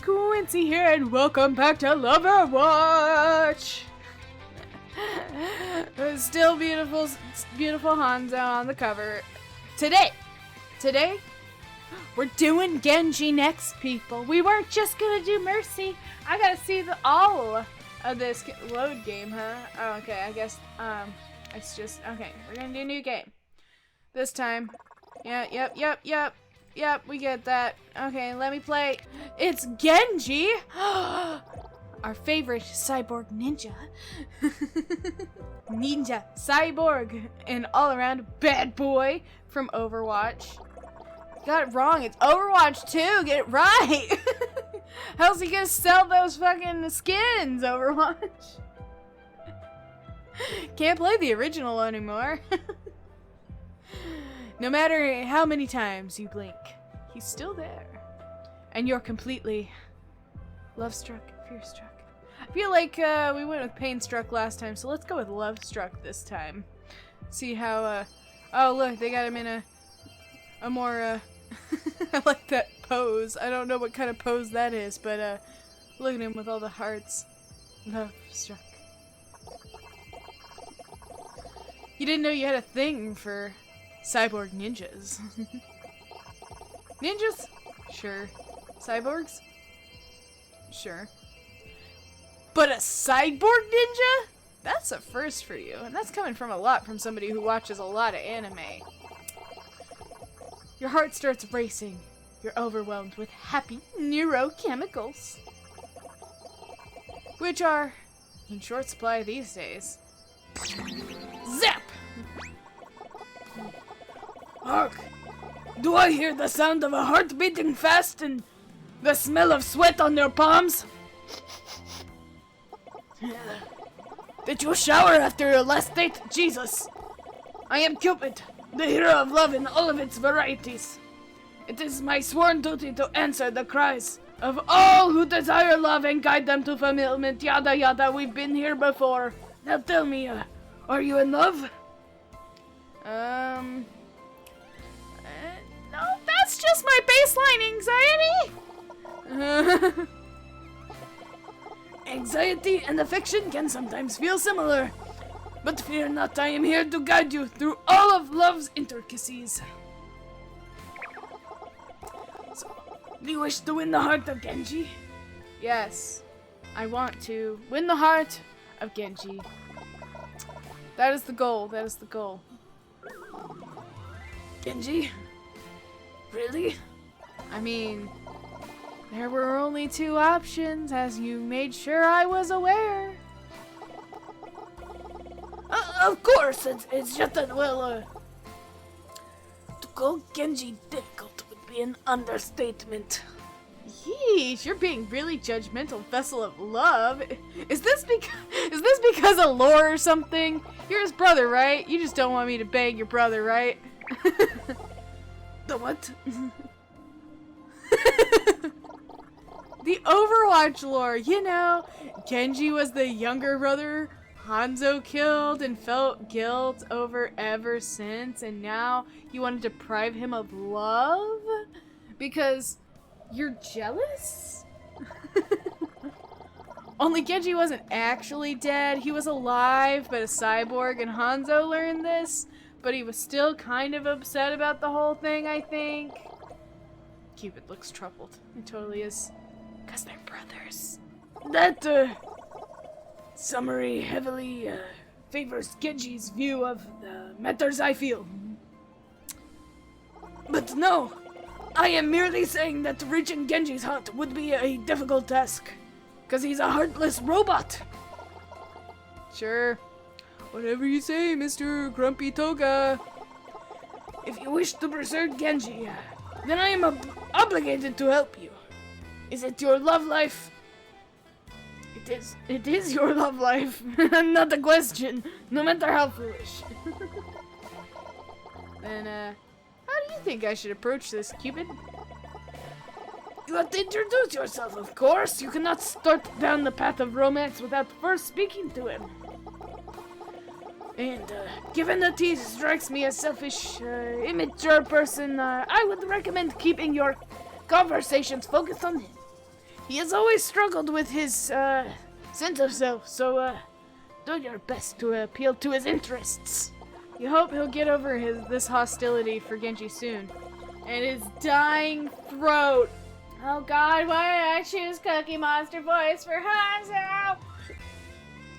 Quincy here, and welcome back to Loverwatch! Still beautiful Hanzo on the cover. Today, we're doing Genji next, people. We weren't just gonna do Mercy. I gotta see all of this load game, huh? Oh, okay, I guess, it's just, okay, we're gonna do a new game. This time. Yep, we get that. Okay, let me play. It's Genji! Our favorite cyborg ninja. Cyborg, and all-around bad boy from Overwatch. Got it wrong, it's Overwatch 2, get it right! How's he gonna sell those fucking skins, Overwatch? Can't play the original anymore. No matter how many times you blink, he's still there. And you're completely love-struck, fear-struck. I feel like we went with pain-struck last time, so let's go with love-struck this time. See how, oh look, they got him in a more, I like that pose. I don't know what kind of pose that is, but look at him with all the hearts. Love-struck. You didn't know you had a thing for cyborg ninjas. Ninjas? Sure. Cyborgs? Sure. But a cyborg ninja? That's a first for you. And that's coming from somebody who watches a lot of anime. Your heart starts racing. You're overwhelmed with happy neurochemicals, which are in short supply these days. Zap! Hark! Do I hear the sound of a heart beating fast and the smell of sweat on your palms? Did you shower after your last date? Jesus! I am Cupid, the hero of love in all of its varieties. It is my sworn duty to answer the cries of all who desire love and guide them to fulfillment. Yada yada, we've been here before. Now tell me, are you in love? No, that's just my baseline anxiety! Anxiety and affection can sometimes feel similar. But fear not, I am here to guide you through all of love's intricacies. So, do you wish to win the heart of Genji? Yes, I want to win the heart of Genji. That is the goal, that is the goal. Genji? Really? I mean, there were only two options, as you made sure I was aware. Of course, it's just that, well, to call Genji difficult would be an understatement. Yeesh, you're being really judgmental, vessel of love. Is this because of lore or something? You're his brother, right? You just don't want me to bang your brother, right? The what? The Overwatch lore, you know, Genji was the younger brother Hanzo killed and felt guilt over ever since, and now you want to deprive him of love? Because you're jealous? Only Genji wasn't actually dead, he was alive, but a cyborg, and Hanzo learned this, but he was still kind of upset about the whole thing, I think. Cupid looks troubled. It totally is. 'Cause they're brothers. That, summary heavily, favors Genji's view of the matters, I feel. But no, I am merely saying that reaching Genji's heart would be a difficult task. 'Cause he's a heartless robot. Sure. Whatever you say, Mr. Grumpy Toga. If you wish to preserve Genji, then I am obligated to help you. Is it your love life? It is your love life. Not a question, no matter how foolish. Then, how do you think I should approach this, Cupid? You have to introduce yourself, of course. You cannot start down the path of romance without first speaking to him. And, given that he strikes me as selfish, immature person, I would recommend keeping your conversations focused on him. He has always struggled with his sense of self, so do your best to appeal to his interests. You hope he'll get over this hostility for Genji soon. And his dying throat. Oh god, why did I choose Cookie Monster voice for Hanzo?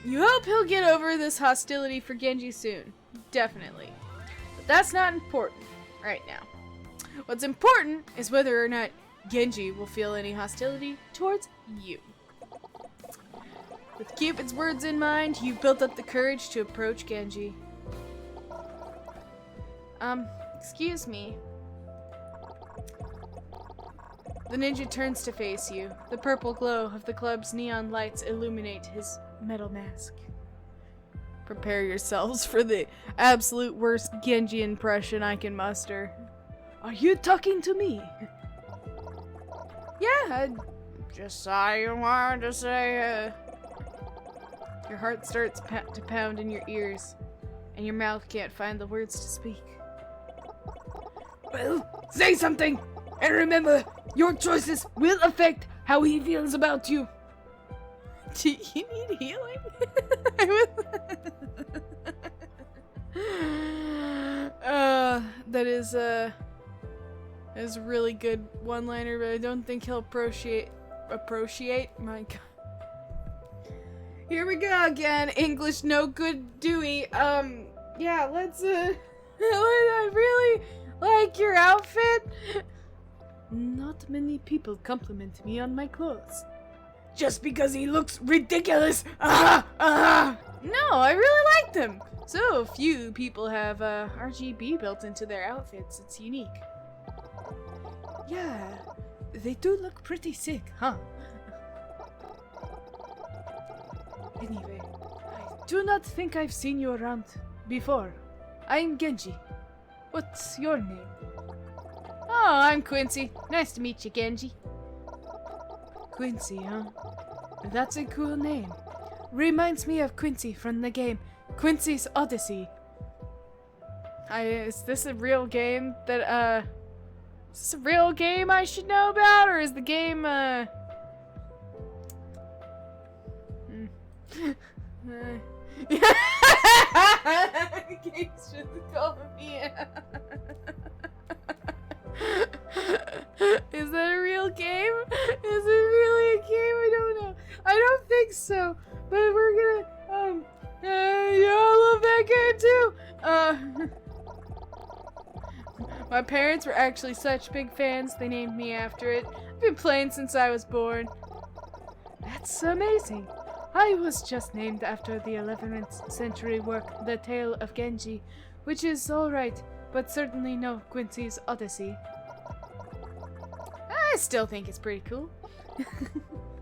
You hope he'll get over this hostility for Genji soon. Definitely. But that's not important right now. What's important is whether or not Genji will feel any hostility towards you. With Cupid's words in mind, you built up the courage to approach Genji. Excuse me. The ninja turns to face you. The purple glow of the club's neon lights illuminate his metal mask. Prepare yourselves for the absolute worst Genji impression I can muster. Are you talking to me? Yeah, I just saw you wanted to say, Your heart starts to pound in your ears, and your mouth can't find the words to speak. Well, say something! And remember, your choices will affect how he feels about you. Do you need healing? That is a really good one-liner, but I don't think he'll appreciate. My God. Here we go again. English no good Dewey. Yeah, let's I really like your outfit. Not many people compliment me on my clothes. Just because he looks ridiculous. No, I really like them. So few people have RGB built into their outfits. It's unique. Yeah, they do look pretty sick, huh? Anyway, I do not think I've seen you around before. I'm Genji. What's your name? Oh, I'm Quincy. Nice to meet you, Genji. Quincy, huh? That's a cool name. Reminds me of Quincy from the game Quincy's Odyssey. Is this a real game that, is this a real game I should know about, or is the game, Game's just calling me Is that a real game? Is it really a game? I don't know. I don't think so. But we're gonna, yeah, I love that game too. My parents were actually such big fans, they named me after it. I've been playing since I was born. That's amazing. I was just named after the 11th century work, The Tale of Genji, which is alright, but certainly no Quincy's Odyssey. I still think it's pretty cool.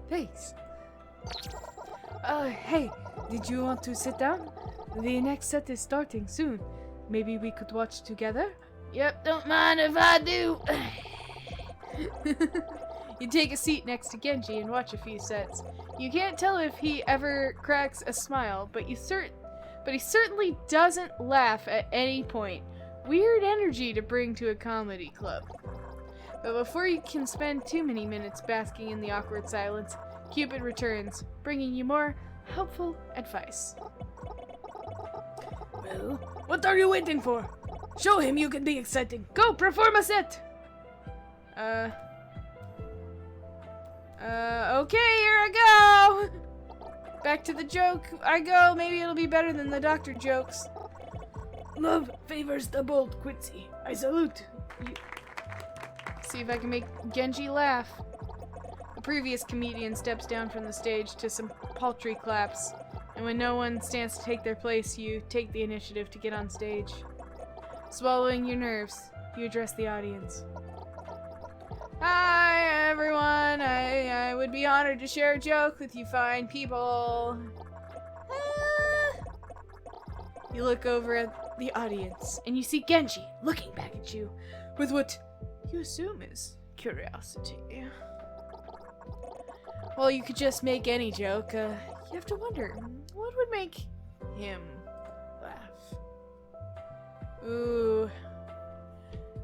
Thanks. Hey, did you want to sit down? The next set is starting soon. Maybe we could watch together? Yep, don't mind if I do. You take a seat next to Genji and watch a few sets. You can't tell if he ever cracks a smile, but he certainly doesn't laugh at any point. Weird energy to bring to a comedy club. But before you can spend too many minutes basking in the awkward silence, Cupid returns, bringing you more helpful advice. Well, what are you waiting for? Show him you can be exciting. Go, perform a set! Okay, here I go! Back to the joke I go. Maybe it'll be better than the doctor jokes. Love favors the bold, Quincy. I salute you. See if I can make Genji laugh. The previous comedian steps down from the stage to some paltry claps, and when no one stands to take their place, you take the initiative to get on stage. Swallowing your nerves, you address the audience. Hi, everyone. I would be honored to share a joke with you fine people. You look over at the audience, and you see Genji looking back at you with what you assume is curiosity. Well, you could just make any joke. You have to wonder, what would make him laugh? Ooh.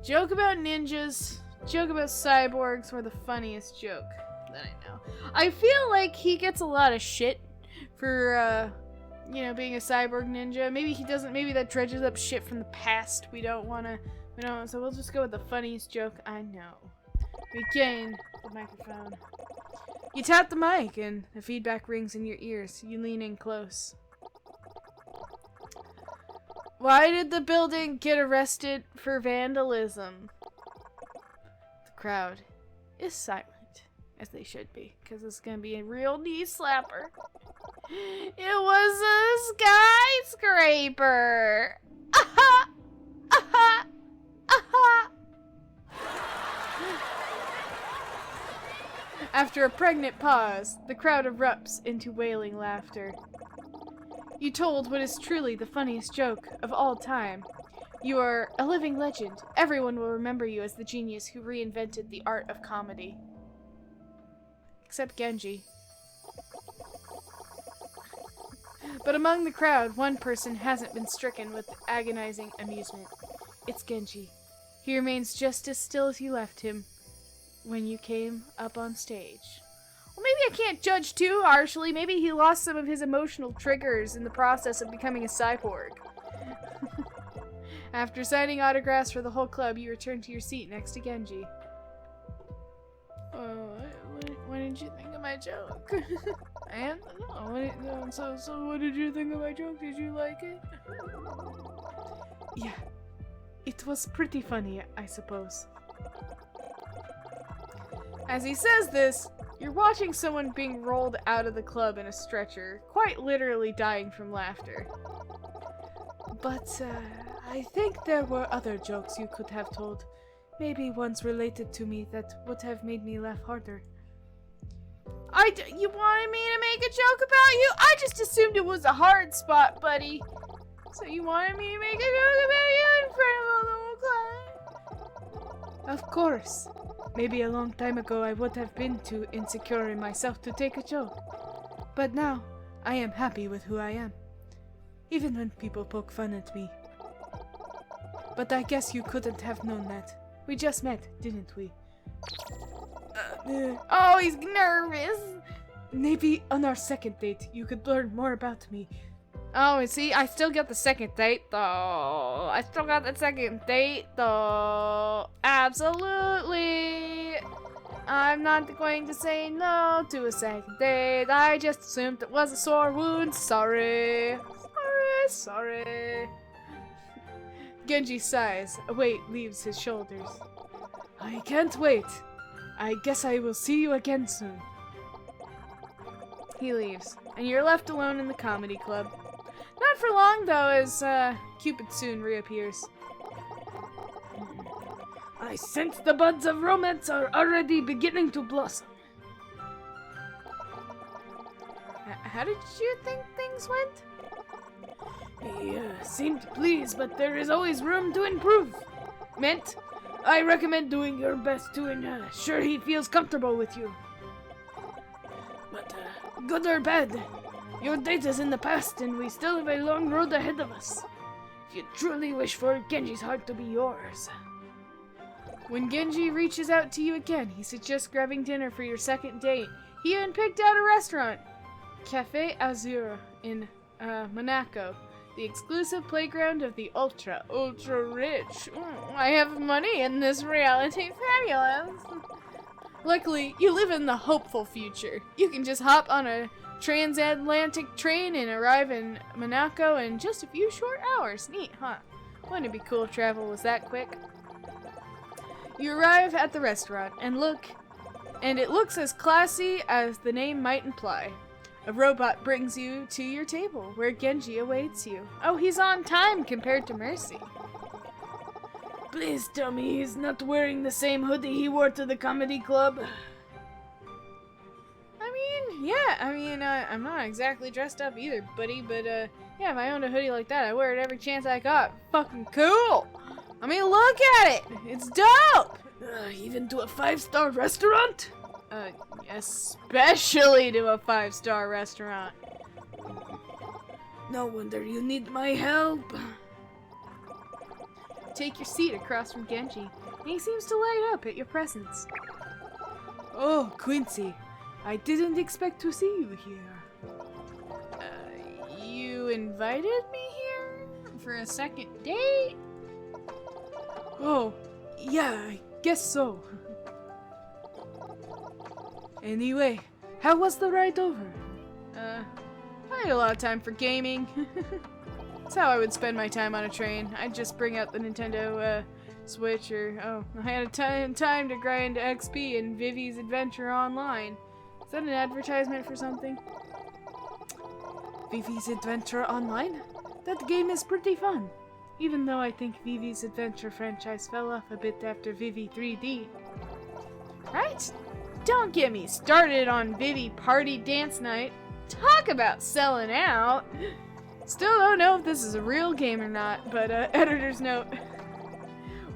Joke about ninjas. Joke about cyborgs, or the funniest joke. than I know. I feel like he gets a lot of shit for, you know, being a cyborg ninja. Maybe he doesn't, maybe that dredges up shit from the past. So we'll just go with the funniest joke I know. Begin the microphone. You tap the mic and the feedback rings in your ears. You lean in close. Why did the building get arrested for vandalism? The crowd is silent, as they should be, because it's gonna be a real knee slapper. It was a skyscraper! Aha! Aha! Aha! After a pregnant pause, the crowd erupts into wailing laughter. You told what is truly the funniest joke of all time. You are a living legend. Everyone will remember you as the genius who reinvented the art of comedy. Except Genji. But among the crowd, one person hasn't been stricken with agonizing amusement. It's Genji. He remains just as still as you left him when you came up on stage. Well, maybe I can't judge too harshly. Maybe he lost some of his emotional triggers in the process of becoming a cyborg. After signing autographs for the whole club, you return to your seat next to Genji. What did you think of my joke? And no, so what did you think of my joke? Did you like it? Yeah, it was pretty funny, I suppose. As he says this, you're watching someone being rolled out of the club in a stretcher, quite literally dying from laughter. But, I think there were other jokes you could have told. Maybe ones related to me that would have made me laugh harder. You wanted me to make a joke about you? I just assumed it was a hard spot, buddy. So you wanted me to make a joke about you in front of all the whole class? Of course. Maybe a long time ago I would have been too insecure in myself to take a joke. But now, I am happy with who I am. Even when people poke fun at me. But I guess you couldn't have known that. We just met, didn't we? Oh, he's nervous! Maybe on our second date, you could learn more about me. Oh, see, I still got the second date, though. Absolutely. I'm not going to say no to a second date. I just assumed it was a sore wound. Sorry. Sorry. Genji sighs. A weight leaves his shoulders. I can't wait. I guess I will see you again soon. He leaves, and you're left alone in the comedy club. Not for long, though, as Cupid soon reappears. I sense the buds of romance are already beginning to blossom. How did you think things went? He seemed pleased, but there is always room to improve. Meant, I recommend doing your best to ensure he feels comfortable with you. But, good or bad, your date is in the past and we still have a long road ahead of us. If you truly wish for Genji's heart to be yours. When Genji reaches out to you again, he suggests grabbing dinner for your second date. He even picked out a restaurant, Café Azur in Monaco, the exclusive playground of the ultra rich. I have money in this reality, fabulous. Luckily, you live in the hopeful future. You can just hop on a transatlantic train and arrive in Monaco in just a few short hours. Neat, huh? Wouldn't it be cool if travel was that quick? You arrive at the restaurant and it looks as classy as the name might imply. A robot brings you to your table where Genji awaits you. Oh, he's on time compared to Mercy. Please tell me he's not wearing the same hoodie he wore to the comedy club. I'm not exactly dressed up either, buddy, but, yeah, if I owned a hoodie like that, I'd wear it every chance I got. Fucking cool! I mean, look at it! It's dope! Even to a 5-star restaurant? Especially to a 5-star restaurant. No wonder you need my help. Take your seat across from Genji, and he seems to light up at your presence. Oh, Quincy. I didn't expect to see you here. You invited me here? For a second date? Oh, yeah, I guess so. Anyway, how was the ride over? I had a lot of time for gaming. That's how I would spend my time on a train. I'd just bring out the Nintendo, Switch, or, I had a time to grind XP in Vivi's Adventure Online. Is that an advertisement for something? Vivi's Adventure Online? That game is pretty fun. Even though I think Vivi's Adventure franchise fell off a bit after Vivi 3D. Right? Don't get me started on Vivi Party Dance Night. Talk about selling out. Still don't know if this is a real game or not, but editor's note.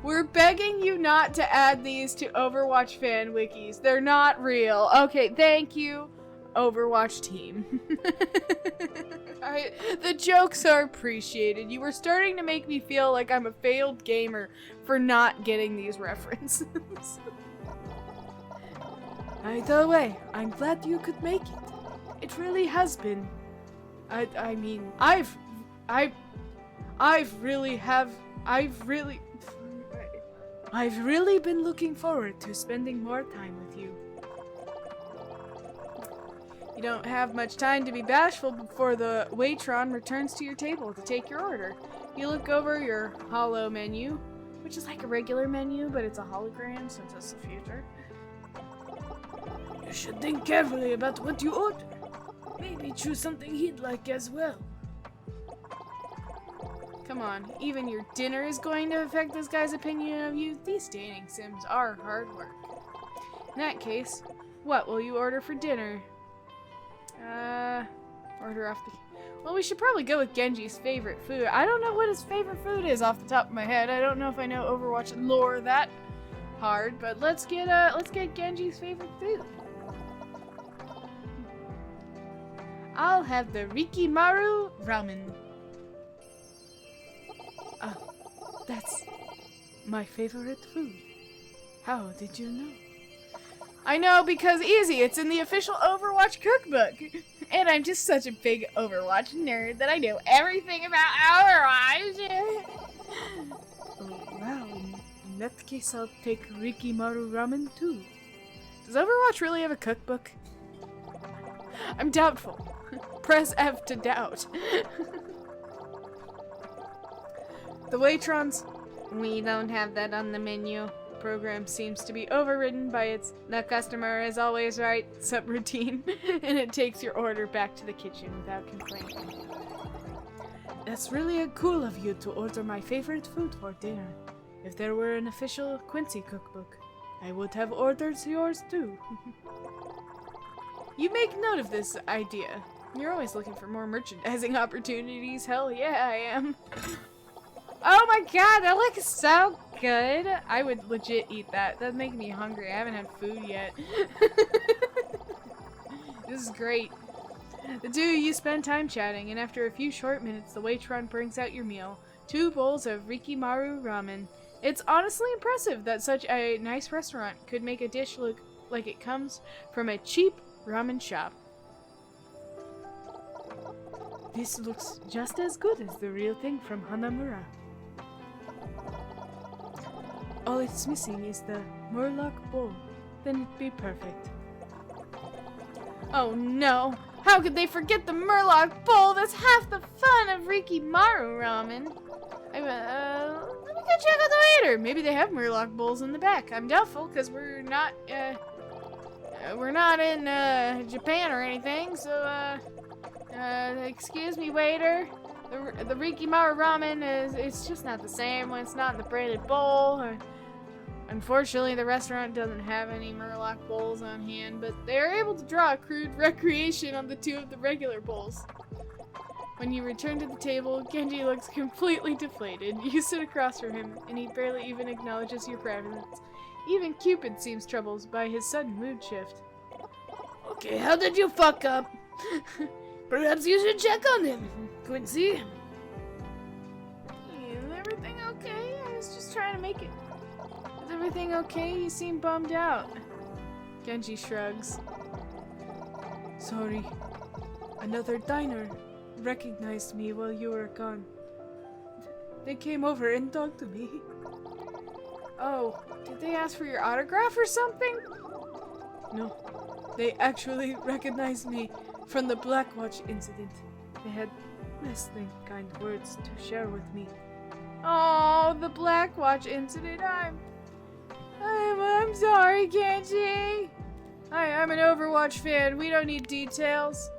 We're begging you not to add these to Overwatch fan wikis. They're not real. Okay, thank you, Overwatch team. The jokes are appreciated. You were starting to make me feel like I'm a failed gamer for not getting these references. Either way, I'm glad you could make it. It really has been. I mean, I've really been looking forward to spending more time with you. You don't have much time to be bashful before the waitron returns to your table to take your order. You look over your holo menu, which is like a regular menu, but it's a hologram since it's the future. You should think carefully about what you order. Maybe choose something he'd like as well. Come on, even your dinner is going to affect this guy's opinion of you? These dating sims are hard work. In that case, what will you order for dinner? Order off the... Well, we should probably go with Genji's favorite food. I don't know what his favorite food is off the top of my head. I don't know if I know Overwatch lore that hard, but let's get Genji's favorite food. I'll have the Rikimaru ramen. That's my favorite food. How did you know? I know because easy, it's in the official Overwatch cookbook. And I'm just such a big Overwatch nerd that I know everything about Overwatch. Oh, wow, in that case I'll take Rikimaru ramen too. Does Overwatch really have a cookbook? I'm doubtful. Press F to doubt. The Waitrons, we don't have that on the menu. The program seems to be overridden by its "the customer is always right" subroutine, and it takes your order back to the kitchen without complaint. That's really cool of you to order my favorite food for dinner. If there were an official Quincy cookbook, I would have ordered yours too. You make note of this idea. You're always looking for more merchandising opportunities. Hell yeah, I am. Oh my god, that looks so good. I would legit eat that. That'd make me hungry. I haven't had food yet. This is great. The two of you spend time chatting, and after a few short minutes, the waitron brings out your meal. 2 bowls of Rikimaru ramen. It's honestly impressive that such a nice restaurant could make a dish look like it comes from a cheap ramen shop. This looks just as good as the real thing from Hanamura. All it's missing is the Murloc bowl. Then it'd be perfect. Oh no! How could they forget the Murloc bowl? That's half the fun of Rikimaru ramen. Let me go check out the waiter. Maybe they have Murloc bowls in the back. I'm doubtful because we're not in Japan or anything. So excuse me, waiter. The Rikimaru ramen it's just not the same when it's not in the branded bowl. Unfortunately, the restaurant doesn't have any Murloc bowls on hand, but they are able to draw a crude recreation on the 2 of the regular bowls. When you return to the table, Genji looks completely deflated. You sit across from him, and he barely even acknowledges your presence. Even Cupid seems troubled by his sudden mood shift. Okay, how did you fuck up? Perhaps you should check on him, Quincy. Is everything okay? I was just trying to make it. Is everything okay? You seem bummed out. Genji shrugs. Sorry. Another diner recognized me while you were gone. They came over and talked to me. Oh, did they ask for your autograph or something? No, they actually recognized me from the Blackwatch incident. They had less than kind words to share with me. Oh, the Blackwatch incident. I'm sorry, Genji. I'm an Overwatch fan. We don't need details.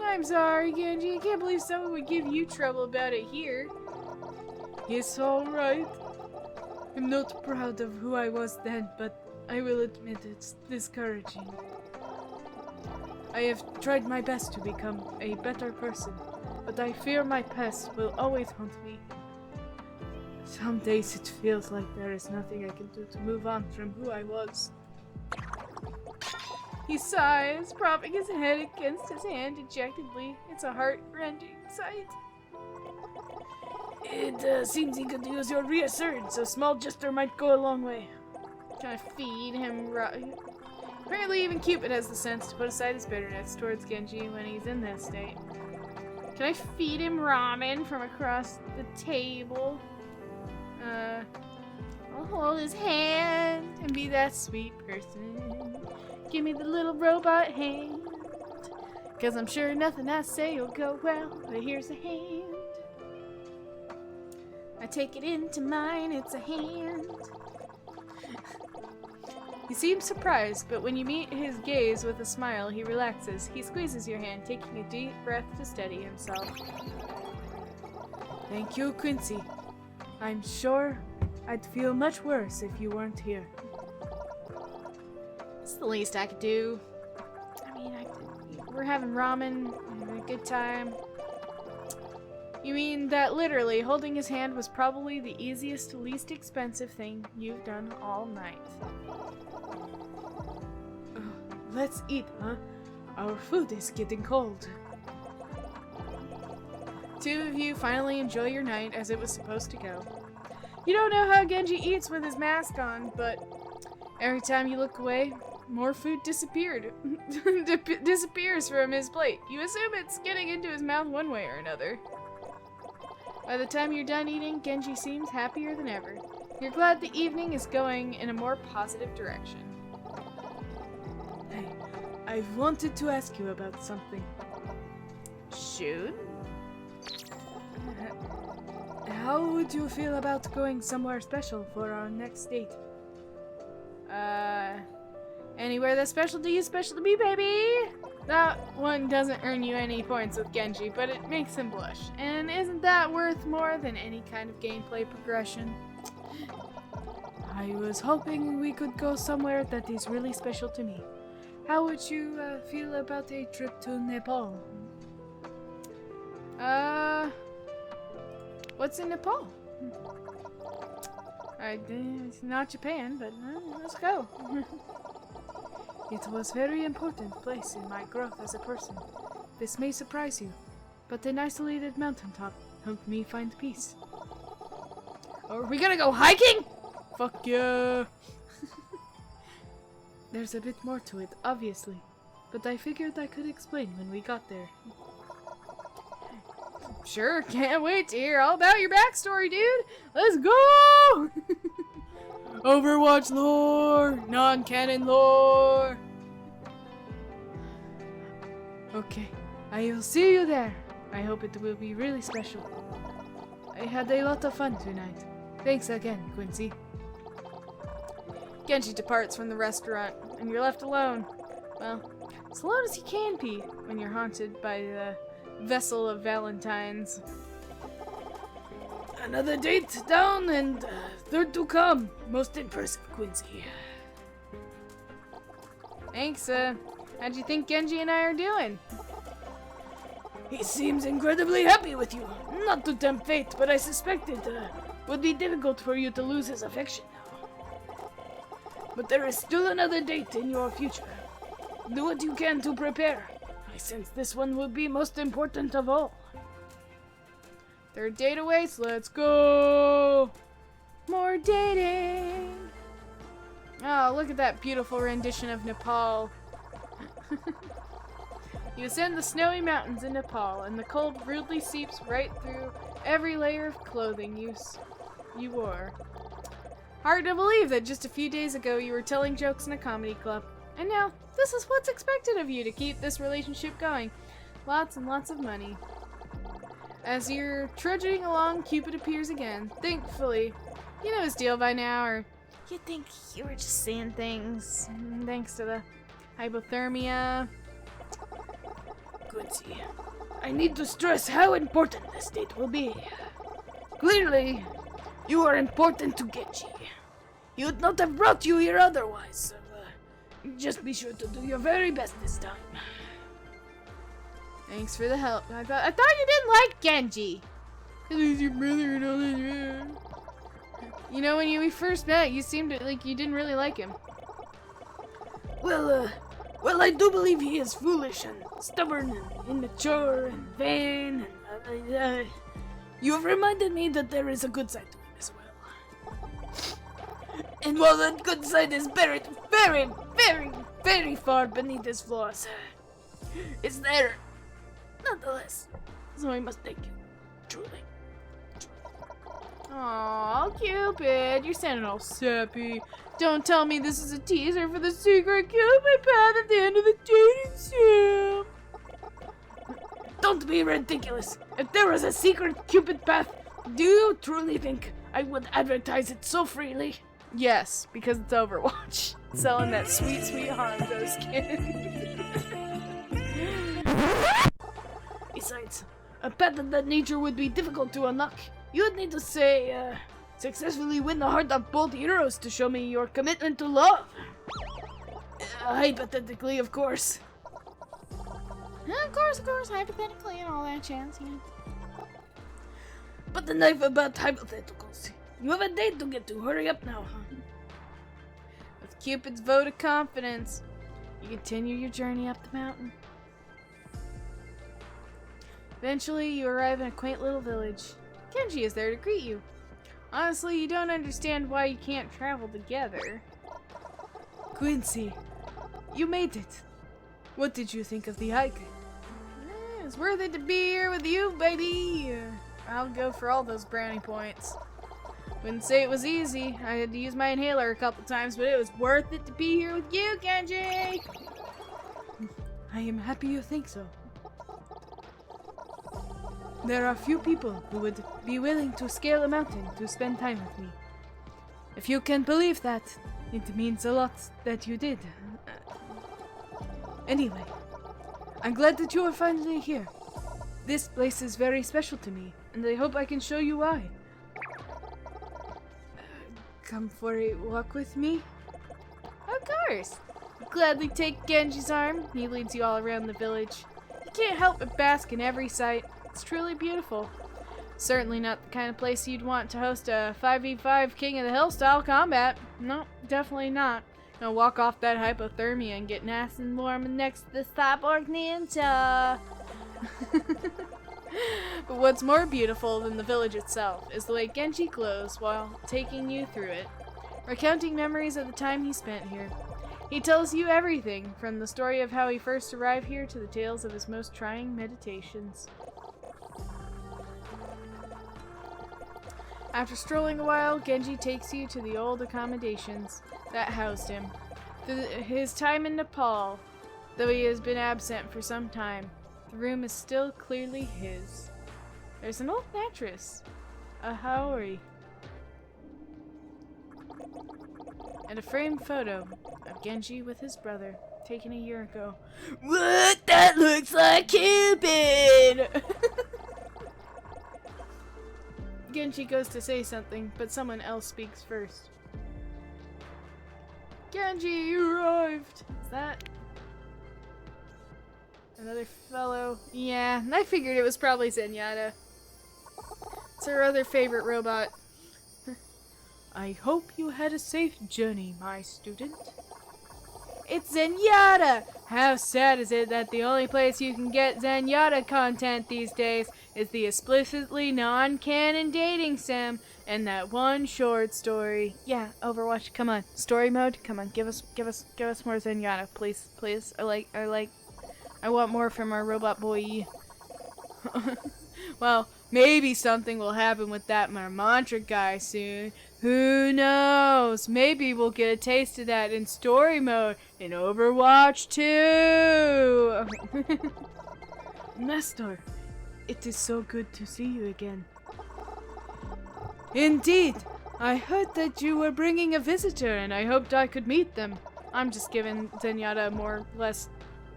I'm sorry, Genji. I can't believe someone would give you trouble about it here. It's alright. I'm not proud of who I was then, but I will admit it's discouraging. I have tried my best to become a better person, but I fear my past will always haunt me. Some days it feels like there is nothing I can do to move on from who I was. He sighs, propping his head against his hand dejectedly. It's a heart-rending sight. It seems you could use your reassurance. A small gesture might go a long way. Can I feed him Apparently even Cupid has the sense to put aside his bitterness towards Genji when he's in that state. Can I feed him ramen from across the table? I'll hold his hand and be that sweet person. Give me the little robot hand. 'Cause I'm sure nothing I say will go well, but here's a hand. I take it into mine, it's a hand. He seems surprised, but when you meet his gaze with a smile, he relaxes. He squeezes your hand, taking a deep breath to steady himself. Thank you, Quincy. I'm sure I'd feel much worse if you weren't here. It's the least I could do. I mean, we're having ramen, having a good time. You mean that literally holding his hand was probably the easiest, least expensive thing you've done all night. Let's eat, huh? Our food is getting cold. Two of you finally enjoy your night as it was supposed to go. You don't know how Genji eats with his mask on, but every time you look away, more food disappears from his plate. You assume it's getting into his mouth one way or another. By the time you're done eating, Genji seems happier than ever. You're glad the evening is going in a more positive direction. Hey, I've wanted to ask you about something. Shoot. How would you feel about going somewhere special for our next date? Anywhere that's special to you, special to me, baby! That one doesn't earn you any points with Genji, but it makes him blush. And isn't that worth more than any kind of gameplay progression? I was hoping we could go somewhere that is really special to me. How would you feel about a trip to Nepal? What's in Nepal? It's not Japan, but let's go. It was a very important place in my growth as a person. This may surprise you, but an isolated mountaintop helped me find peace. Are we gonna go hiking? Fuck yeah! There's a bit more to it, obviously, but I figured I could explain when we got there. Sure, can't wait to hear all about your backstory, dude! Let's go! Overwatch lore! Non-canon lore! Okay, I will see you there. I hope it will be really special. I had a lot of fun tonight. Thanks again, Quincy. Genji departs from the restaurant, and you're left alone. Well, as alone as you can be when you're haunted by the vessel of Valentine's. Another date down and third to come. Most impressive, Quincy. Thanks, how'd you think Genji and I are doing? He seems incredibly happy with you. Not to tempt fate, but I suspect it would be difficult for you to lose his affection now. But there is still another date in your future. Do what you can to prepare. I sense this one will be most important of all. Third date awaits, let's go! More dating! Oh, look at that beautiful rendition of Nepal. You ascend the snowy mountains in Nepal, and the cold rudely seeps right through every layer of clothing you wore. Hard to believe that just a few days ago you were telling jokes in a comedy club. And now, this is what's expected of you to keep this relationship going. Lots and lots of money. As you're trudging along, Cupid appears again. Thankfully, you know his deal by now, or you think you were just saying things. Thanks to the hypothermia. Quincy, I need to stress how important this date will be. Clearly, you are important to Genji. He would not have brought you here otherwise, so just be sure to do your very best this time. Thanks for the help. I thought you didn't like Genji. Cause he's your brother and all that. You know, when we first met, you seemed like you didn't really like him. Well, I do believe he is foolish and stubborn and immature and vain. And you have reminded me that there is a good side to him as well. And while that good side is buried very, very, very far beneath his flaws, it's there, nonetheless. So I must thank you, truly. Aw, Cupid, you're sounding all sappy. Don't tell me this is a teaser for the secret Cupid path at the end of the dating sim. Don't be ridiculous. If there was a secret Cupid path, do you truly think I would advertise it so freely? Yes, because it's Overwatch. Selling that sweet, sweet Hanzo skin. Besides, a path of that nature would be difficult to unlock. You would need to say, successfully win the heart of both heroes to show me your commitment to love. Hypothetically, of course. Of course, hypothetically and all that chance, yeah. But enough about hypotheticals. You have a date to get to. Hurry up now. With Cupid's vote of confidence, you continue your journey up the mountain. Eventually, you arrive in a quaint little village. Genji is there to greet you. Honestly, you don't understand why you can't travel together. Quincy, you made it. What did you think of the hike? It's worth it to be here with you, baby. I'll go for all those brownie points. Wouldn't say it was easy. I had to use my inhaler a couple times, but it was worth it to be here with you, Genji. I am happy you think so. There are few people who would be willing to scale a mountain to spend time with me. If you can believe that, it means a lot that you did. Anyway, I'm glad that you are finally here. This place is very special to me, and I hope I can show you why. Come for a walk with me? Of course. Gladly take Genji's arm. He leads you all around the village. You can't help but bask in every sight. It's truly beautiful. Certainly not the kind of place you'd want to host a 5v5 King of the Hill style combat. No, definitely not. Gonna walk off that hypothermia and get nice and warm next to the cyborg ninja. But what's more beautiful than the village itself is the way Genji glows while taking you through it, recounting memories of the time he spent here. He tells you everything, from the story of how he first arrived here to the tales of his most trying meditations. After strolling a while, Genji takes you to the old accommodations that housed him. Through his time in Nepal, though he has been absent for some time, the room is still clearly his. There's an old mattress, a haori, and a framed photo of Genji with his brother, taken a year ago. What? That looks like Cupid! Genji goes to say something, but someone else speaks first. Genji, you arrived! Is that another fellow? Yeah, I figured it was probably Zenyatta. It's her other favorite robot. I hope you had a safe journey, my student. It's Zenyatta! How sad is it that the only place you can get Zenyatta content these days is the explicitly non-canon dating sim And that one short story. Yeah, Overwatch, come on. Story mode, come on. Give us more Zenyatta, please, please. I want more from our robot boy. Well, maybe something will happen with that Mantra guy soon. Who knows? Maybe we'll get a taste of that in story mode in Overwatch 2. Nestor, it is so good to see you again. Indeed, I heard that you were bringing a visitor and I hoped I could meet them. I'm just giving Zenyatta a more less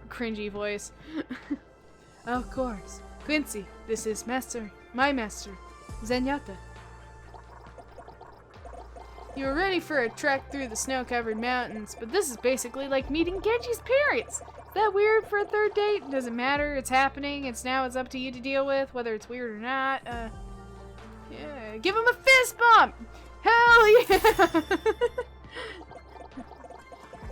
cringy voice. Of course. Quincy, this is my master, Zenyatta. You were ready for a trek through the snow-covered mountains, but this is basically like meeting Genji's parents. Is that weird for a third date? Doesn't matter, it's happening, it's up to you to deal with, whether it's weird or not. Yeah, give him a fist bump! Hell yeah!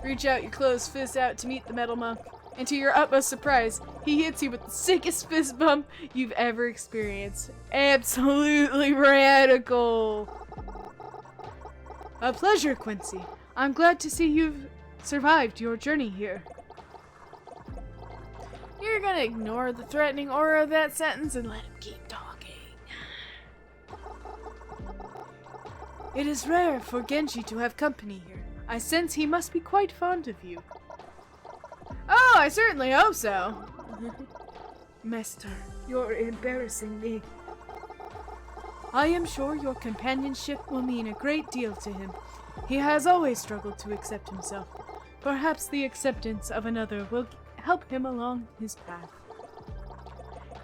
Reach out your closed fist out to meet the metal monk, and to your utmost surprise, he hits you with the sickest fist bump you've ever experienced. Absolutely radical! A pleasure, Quincy. I'm glad to see you've survived your journey here. You're gonna ignore the threatening aura of that sentence and let him keep talking. It is rare for Genji to have company here. I sense he must be quite fond of you. Oh, I certainly hope so. Master, you're embarrassing me. I am sure your companionship will mean a great deal to him. He has always struggled to accept himself. Perhaps the acceptance of another will help him along his path.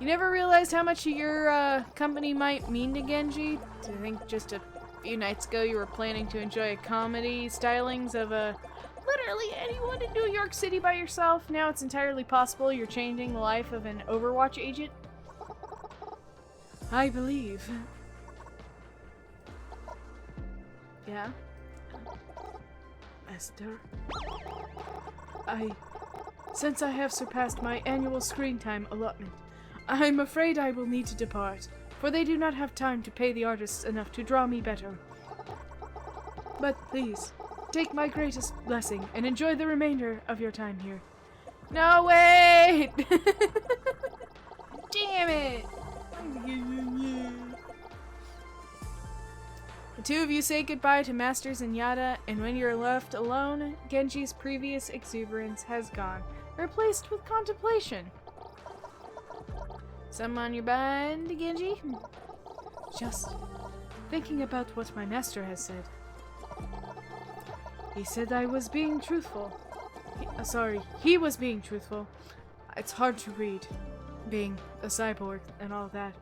You never realized how much your company might mean to Genji? Do you think just a few nights ago you were planning to enjoy a comedy stylings of literally anyone in New York City by yourself? Now it's entirely possible you're changing the life of an Overwatch agent? I believe. Yeah? Esther? Since I have surpassed my annual screen time allotment, I'm afraid I will need to depart, for they do not have time to pay the artists enough to draw me better. But please, take my greatest blessing and enjoy the remainder of your time here. No, wait! Damn it! The two of you say goodbye to Master Zenyatta, and when you're left alone, Genji's previous exuberance has gone, replaced with contemplation. Something on your mind, Genji? Just thinking about what my master has said. He said I was being truthful. He was being truthful. It's hard to read, being a cyborg and all that.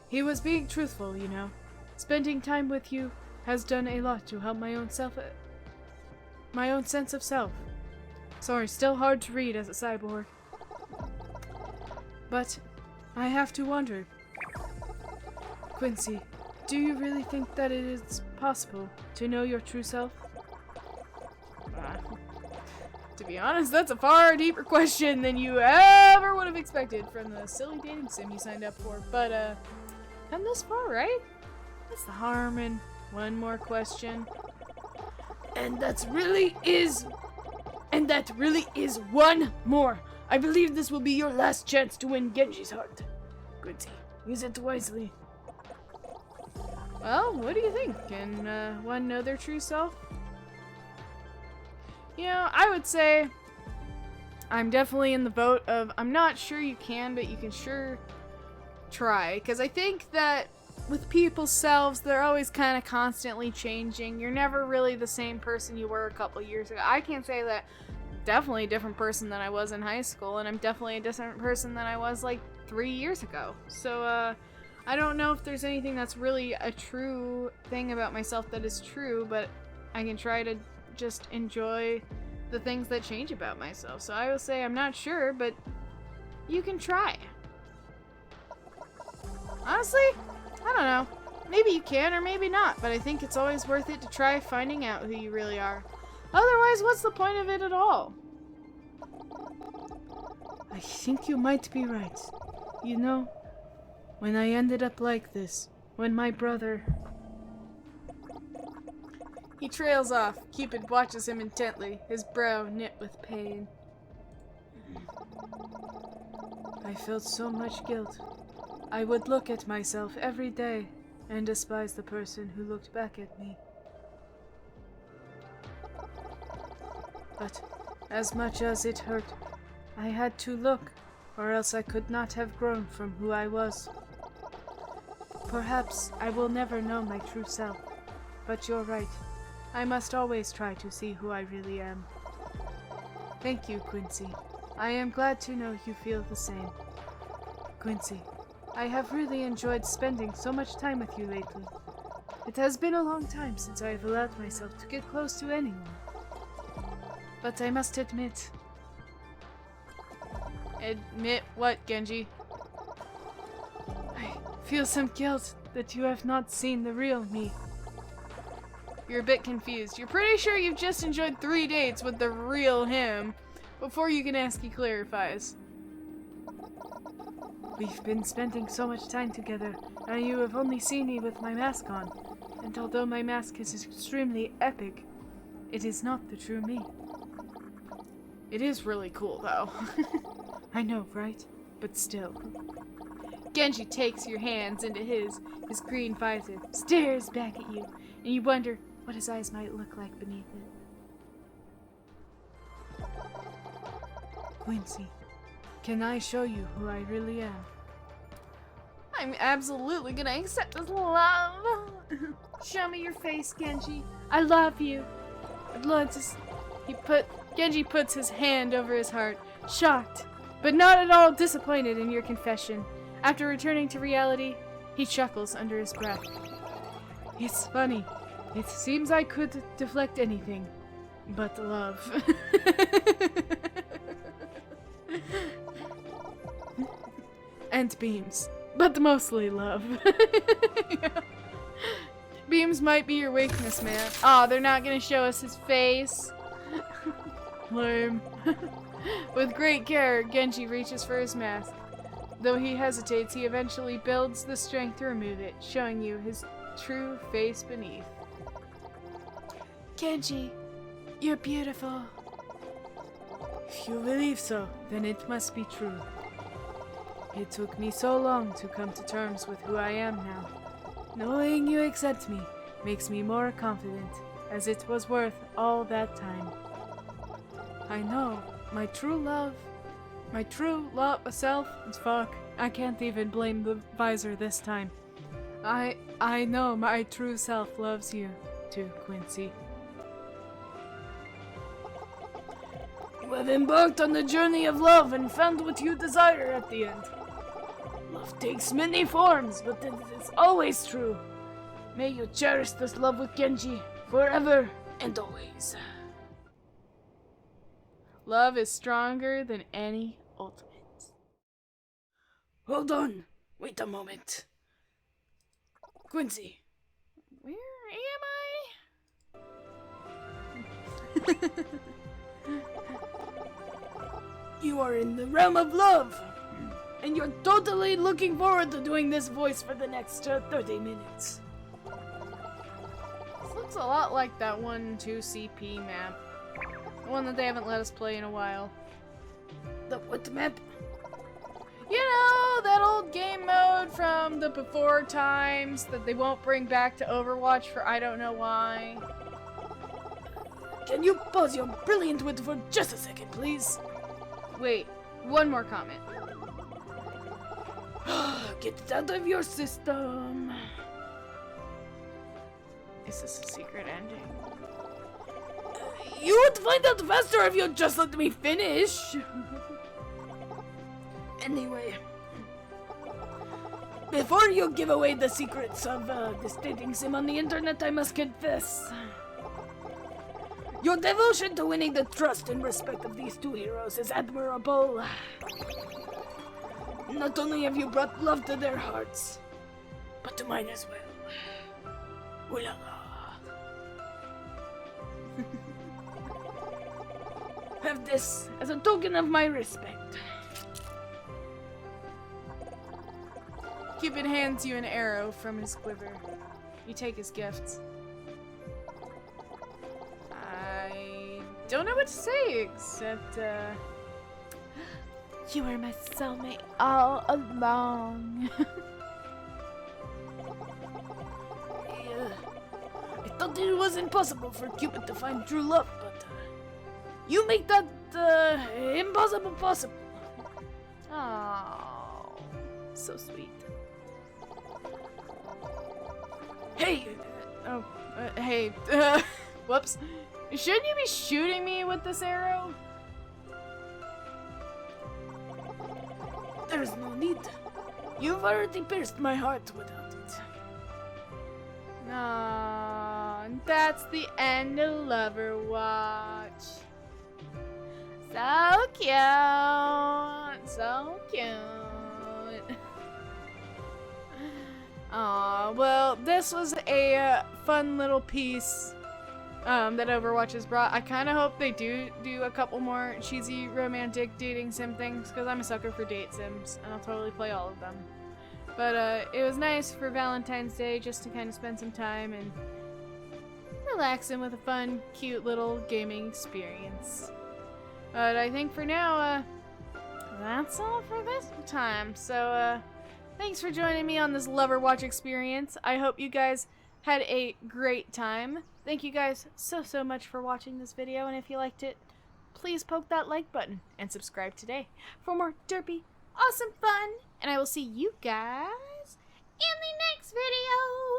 He was being truthful, you know. Spending time with you has done a lot to help my own sense of self. Sorry, still hard to read as a cyborg. But I have to wonder, Quincy, do you really think that it is possible to know your true self? To be honest, that's a far deeper question than you ever would have expected from the silly dating sim you signed up for. But, come this far, right? What's the harm in one more question? And that really is one more. I believe this will be your last chance to win Genji's heart. Quincy, use it wisely. Well, what do you think? Can one know their true self? You know, I would say I'm definitely in the vote of I'm not sure you can, but you can sure try. Because I think that with people's selves, they're always kind of constantly changing. You're never really the same person you were a couple years ago. I can't say that definitely a different person than I was in high school, and I'm definitely a different person than I was like 3 years ago. So, I don't know if there's anything that's really a true thing about myself that is true, but I can try to just enjoy the things that change about myself. So I will say I'm not sure, but you can try. Honestly, I don't know. Maybe you can or maybe not, but I think it's always worth it to try finding out who you really are. Otherwise, what's the point of it at all? I think you might be right. You know, when I ended up like this, when my brother He trails off. Cupid watches him intently, his brow knit with pain. I felt so much guilt. I would look at myself every day and despise the person who looked back at me. But as much as it hurt, I had to look, or else I could not have grown from who I was. Perhaps I will never know my true self, but you're right. I must always try to see who I really am. Thank you, Quincy. I am glad to know you feel the same. Quincy, I have really enjoyed spending so much time with you lately. It has been a long time since I have allowed myself to get close to anyone. But I must admit... Admit what, Genji? I feel some guilt that you have not seen the real me. You're a bit confused. You're pretty sure you've just enjoyed 3 dates with the real him. Before you can ask, he clarifies. We've been spending so much time together, and you have only seen me with my mask on. And although my mask is extremely epic, it is not the true me. It is really cool, though. I know, right? But still. Genji takes your hands into his green visor, stares back at you, and you wonder what his eyes might look like beneath it. Quincy, can I show you who I really am? I'm absolutely gonna accept this love. Show me your face, Genji. I love you. Genji puts his hand over his heart, shocked, but not at all disappointed in your confession. After returning to reality, he chuckles under his breath. It's funny. It seems I could deflect anything, but love. And beams, but mostly love. Yeah. Beams might be your weakness, man. Aw, they're not gonna show us his face. Lame. With great care, Genji reaches for his mask. Though he hesitates, he eventually builds the strength to remove it, showing you his true face beneath. Genji, you're beautiful. If you believe so, then it must be true. It took me so long to come to terms with who I am now. Knowing you accept me makes me more confident, as it was worth all that time. I know, my true self, fuck, I can't even blame the visor this time. I know my true self loves you too, Quincy. You have embarked on the journey of love and found what you desire at the end. Love takes many forms, but it is always true. May you cherish this love with Genji forever and always. Love is stronger than any ultimate. Hold on. Wait a moment. Quincy. Where am I? You are in the realm of love. And you're totally looking forward to doing this voice for the next 30 minutes. This looks a lot like that 1-2CP map. The one that they haven't let us play in a while. The what map? You know, that old game mode from the before times that they won't bring back to Overwatch for I don't know why. Can you pause your brilliant wit for just a second, please? Wait, one more comment. Get it out of your system. Is this a secret ending? You would find out faster if you'd just let me finish. Anyway, before you give away the secrets of this dating sim on the internet, I must confess. Your devotion to winning the trust and respect of these two heroes is admirable. Not only have you brought love to their hearts, but to mine as well. Ooh la la. Have this as a token of my respect. Cupid hands you an arrow from his quiver. You take his gifts. don't know what to say except, you were my soulmate all along. Yeah. I thought it was impossible for Cupid to find true love, but you make that impossible possible. Oh, so sweet. Hey! Hey, whoops. Shouldn't you be shooting me with this arrow? There's no need. You've already pierced my heart without it. Aww, and that's the end of Loverwatch. So cute. So cute. Aw, well, this was a fun little piece that Overwatch has brought. I kind of hope they do a couple more cheesy romantic dating sim things, because I'm a sucker for date sims, and I'll totally play all of them. But it was nice for Valentine's Day just to kind of spend some time and relaxing with a fun, cute little gaming experience. But I think for now, that's all for this time. So, thanks for joining me on this Loverwatch experience. I hope you guys had a great time. Thank you guys so much for watching this video, and if you liked it, please poke that like button and subscribe today for more derpy, awesome fun, and I will see you guys in the next video.